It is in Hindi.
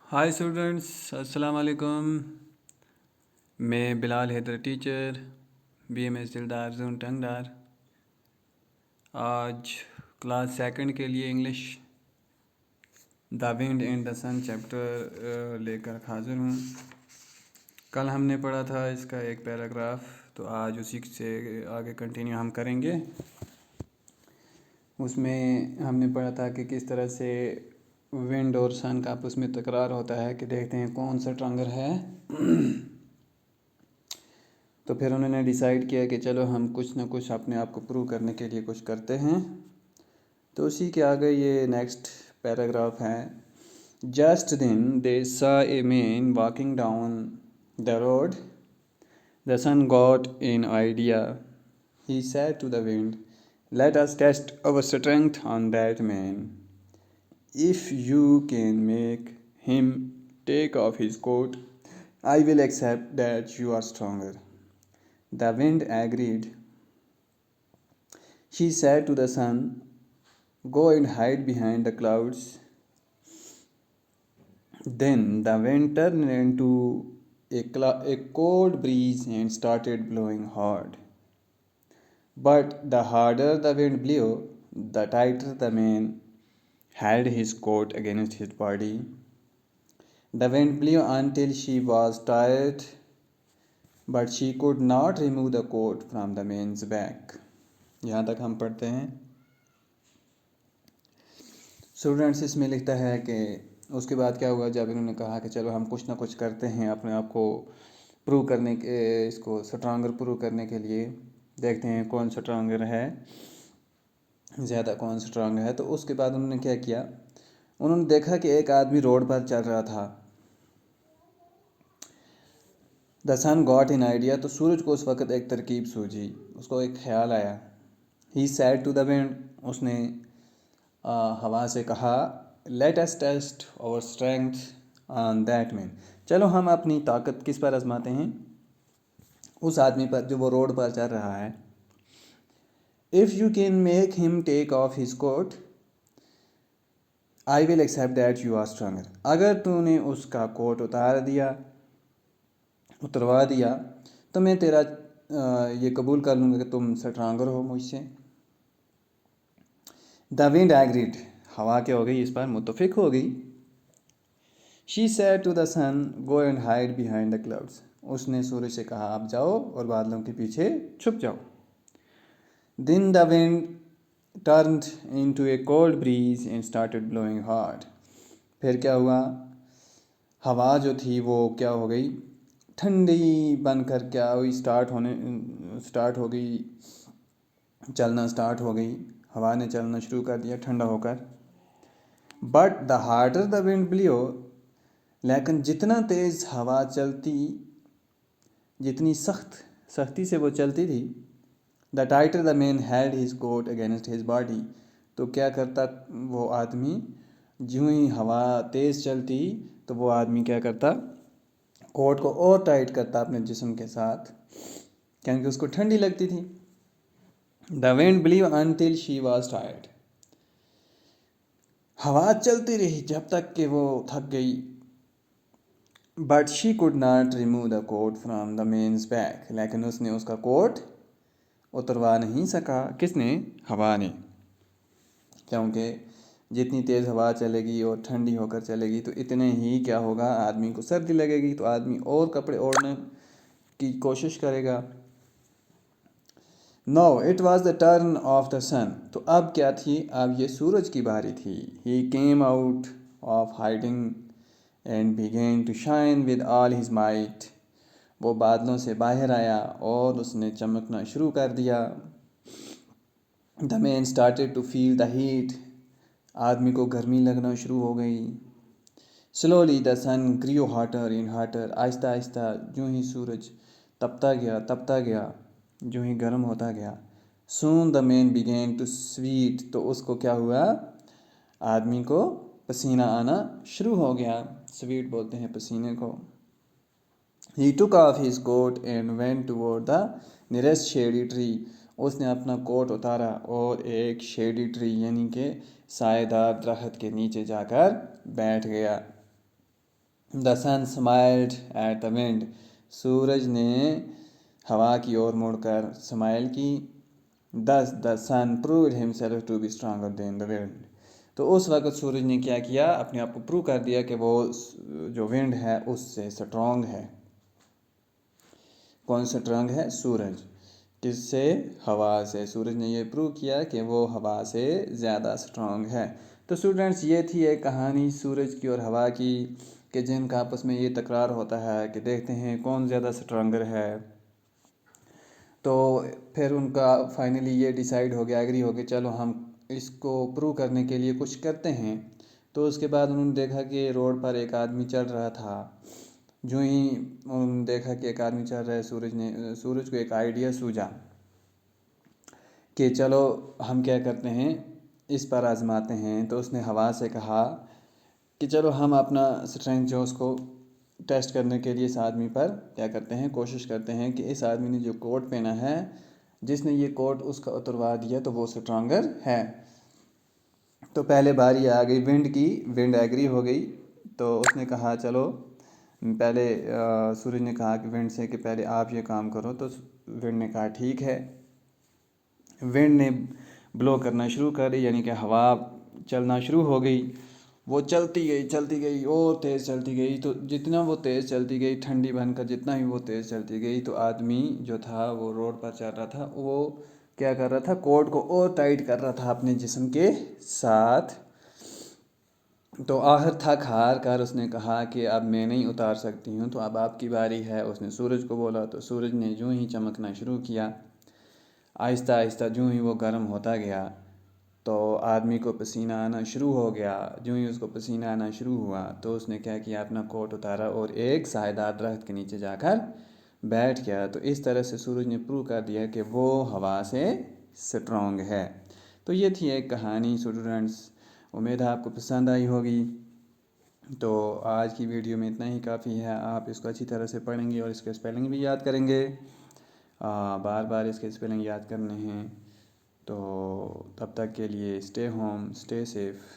हाय स्टूडेंट्स, अस्सलाम वालेकुम। मैं Bilal Haider teacher, BMS Dildar zone Tangdar. आज क्लास सेकंड के लिए English the wind and the sun chapter लेकर हाजिर हूँ। कल हमने पढ़ा था इसका एक पैराग्राफ, तो आज उसी से आगे कंटिन्यू हम करेंगे। उसमें हमने पढ़ा था कि किस तरह से विंड और सन का आपस में तकरार होता है कि देखते हैं कौन सा स्ट्रॉन्गर है। तो फिर उन्होंने डिसाइड किया कि चलो हम कुछ ना कुछ अपने आप को प्रूव करने के लिए कुछ करते हैं। तो उसी के आगे ये नेक्स्ट पैराग्राफ है। Just then they saw a man walking down the road. The sun got an idea. He said to the wind, let us test our strength on that man. If you can make him take off his coat, I will accept that you are stronger. The wind agreed. She said to the sun, go and hide behind the clouds. Then the wind turned into a cold breeze and started blowing hard. But the harder the wind blew, the tighter the man held his coat against his body. The wind blew until she was tired, but she could not remove the coat from the man's back. यहाँ तक हम पढ़ते हैं। स्टूडेंट्स इसमें लिखता है कि उसके बाद क्या हुआ जब इन्होंने कहा कि चलो हम कुछ ना कुछ करते हैं अपने आप को प्रूव करने के, इसको स्ट्रॉन्गर प्रूव करने के लिए, देखते हैं कौन स्ट्रॉन्गर है, ज़्यादा कौन स्ट्रॉन्ग है। तो उसके बाद उन्होंने क्या किया, उन्होंने देखा कि एक आदमी रोड पर चल रहा था। The sun got in idea, तो सूरज को उस वक़्त एक तरकीब सूझी, उसको एक ख्याल आया। He said to the wind, उसने हवा से कहा, let us test our strength on that man, चलो हम अपनी ताकत किस पर आजमाते हैं, उस आदमी पर जो वो रोड पर चल रहा है। If you can make him take off his coat, I will accept that you are stronger, अगर तूने उसका कोट उतरवा दिया तो मैं तेरा ये कबूल कर लूँगा कि तुम स्ट्रॉन्गर हो मुझसे। द विंड एग्रीड, हवा क्या हो गई, इस पर मुत्तफिक हो गई। She said to the sun, go and hide behind the clouds, उसने सूरज से कहा आप जाओ और बादलों के पीछे छुप जाओ। Then the wind turned into a cold breeze and started blowing hard, फिर क्या हुआ, हवा जो थी वो क्या हो गई, ठंडी बनकर क्या हुई, स्टार्ट हो गई, चलना स्टार्ट हो गई, हवा ने चलना शुरू कर दिया ठंडा होकर। But the harder the wind blew, लेकिन जितना तेज़ हवा चलती, जितनी सख्ती से वो चलती थी, the tighter the man had his coat against his body, तो क्या करता वो आदमी, ज्यों ही हवा तेज़ चलती तो वो आदमी क्या करता, कोट को और टाइट करता अपने जिस्म के साथ, क्योंकि उसको ठंडी लगती थी। The wind blew until she was tired, हवा चलती रही जब तक कि वो थक गई। But she could not remove the coat from the man's back, लेकिन उसने उसका कोट उतरवा नहीं सका। किसने? हवा ने, क्योंकि जितनी तेज़ हवा चलेगी और ठंडी होकर चलेगी तो इतने ही क्या होगा, आदमी को सर्दी लगेगी, तो आदमी और कपड़े ओढ़ने की कोशिश करेगा। Now it was the turn of the sun, तो अब क्या थी, अब ये सूरज की बारी थी। He came out of hiding and began to shine with all his might, वो बादलों से बाहर आया और उसने चमकना शुरू कर दिया। The man started to feel the heat, आदमी को गर्मी लगना शुरू हो गई। Slowly the sun grew hotter and hotter, आहिस्ता आहिस्ता जो ही सूरज तपता गया, जो ही गर्म होता गया। Soon the man began to sweat, तो उसको क्या हुआ, आदमी को पसीना आना शुरू हो गया। स्वीट बोलते हैं पसीने को। He took off his coat and went toward the nearest shady tree, उसने अपना कोट उतारा और एक शेडी ट्री यानी कि सायेदार दरख्त के नीचे जाकर बैठ गया। The sun smiled at the wind. सूरज ने हवा की ओर मुड़कर स्माइल की। Thus the sun proved himself to be stronger than the wind. तो उस वक्त सूरज ने क्या किया, अपने आप को प्रूव कर दिया कि वो जो विंड है उससे स्ट्रांग है। कौन स्ट्रांग है? सूरज। किससे? हवा से। सूरज ने ये प्रूव किया कि वो हवा से ज़्यादा स्ट्रांग है। तो स्टूडेंट्स, ये थी एक कहानी सूरज की और हवा की, कि जिनका आपस में ये तकरार होता है कि देखते हैं कौन ज़्यादा स्ट्रांगर है। तो फिर उनका फाइनली ये डिसाइड हो गया, एग्री हो गया, चलो हम इसको प्रूव करने के लिए कुछ करते हैं। तो उसके बाद उन्होंने देखा कि रोड पर एक आदमी चल रहा था। जो ही उन्होंने देखा कि एक आदमी चल रहा है, सूरज को एक आइडिया सूझा कि चलो हम क्या करते हैं, इस पर आजमाते हैं। तो उसने हवा से कहा कि चलो हम अपना स्ट्रेंथ जो उसको टेस्ट करने के लिए इस आदमी पर क्या करते हैं, कोशिश करते हैं कि इस आदमी ने जो कोट पहना है, जिसने ये कोट उसका उतरवा दिया, तो वो स्ट्रांगर है। तो पहले बारी आ गई विंड की। विंड एग्री हो गई। तो उसने कहा चलो पहले, सूरज ने कहा कि विंड से कि पहले आप ये काम करो। तो विंड ने कहा ठीक है। विंड ने ब्लो करना शुरू कर दी, यानी कि हवा चलना शुरू हो गई। वो चलती गई और तेज़ चलती गई। तो जितना वो तेज़ चलती गई, ठंडी बनकर जितना ही वो तेज़ चलती गई, तो आदमी जो था वो रोड पर चल रहा था, वो क्या कर रहा था, कोट को और टाइट कर रहा था अपने जिस्म के साथ। तो आखिर थक हार कर उसने कहा कि अब मैं नहीं उतार सकती हूँ, तो अब आपकी बारी है। उसने सूरज को बोला। तो सूरज ने यूँ ही चमकना शुरू किया। आहिस्ता आहिस्ता यूँ ही वो गर्म होता गया। तो आदमी को पसीना आना शुरू हो गया। जो ही उसको पसीना आना शुरू हुआ, तो उसने क्या किया, अपना कोट उतारा और एक सायेदार दरख्त के नीचे जाकर बैठ गया। तो इस तरह से सूरज ने प्रूव कर दिया कि वो हवा से स्ट्रॉन्ग है। तो ये थी एक कहानी स्टूडेंट्स। उम्मीद है आपको पसंद आई होगी। तो आज की वीडियो में इतना ही काफ़ी है। आप इसको अच्छी तरह से पढ़ेंगे और इसके स्पेलिंग भी याद करेंगे। बार बार इसके स्पेलिंग याद करने हैं। तो तब तक के लिए स्टे होम, स्टे सेफ।